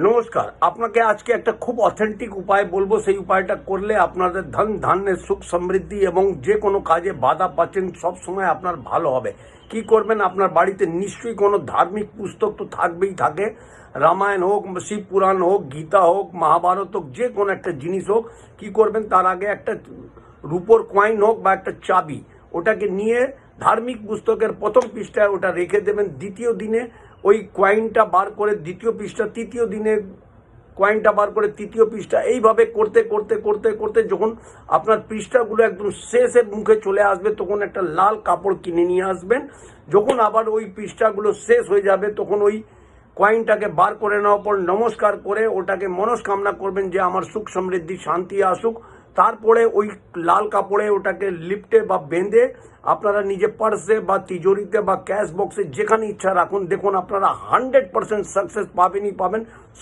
নমস্কার। আপনাকে আজকে একটা খুব অথেন্টিক উপায় বলবো। সেই উপায়টা করলে আপনাদের ধন ধান্যের সুখ সমৃদ্ধি এবং যে কোনো কাজে বাধা পাচ্ছেন সব সময় আপনার ভালো হবে। কি করবেন? আপনার বাড়িতে নিশ্চয়ই কোনো ধার্মিক পুস্তক তো থাকবেই থাকে। রামায়ণ হোক, শিব পুরাণ হোক, গীতা হোক, মহাভারত হোক, যে কোনো একটা জিনিস হোক। কি করবেন? তার আগে একটা রুপোর কয়েন হোক বা একটা চাবি, ওটাকে নিয়ে ধার্মিক পুস্তকের প্রথম পৃষ্ঠায় ওটা রেখে দেবেন। দ্বিতীয় দিনে ওই কয়েনটা বার করে দ্বিতীয় পৃষ্ঠা, তৃতীয় দিনে কয়েনটা বার করে তৃতীয় পৃষ্ঠা, এইভাবে করতে করতে করতে করতে যখন আপনার পৃষ্ঠাগুলো একদম শেষের মুখে চলে আসবে, তখন একটা লাল কাপড় কিনে নিয়ে আসবেন। যখন আবার ওই পৃষ্ঠাগুলো শেষ হয়ে যাবে, তখন ওই কয়েনটাকে বার করে নেওয়ার পর নমস্কার করে ওটাকে মনস্কামনা করবেন যে আমার সুখ সমৃদ্ধি শান্তি আসুক। তারপরে ওই লাল কাপড়ে ওটাকে লিপটে বা বেঁধে আপনারা নিজে পার্সে বা তিজোরিতে বা ক্যাশ বক্সে যেখানে ইচ্ছা রাখুন। দেখুন আপনারা 100% সাকসেস পাবেনই পাবেন।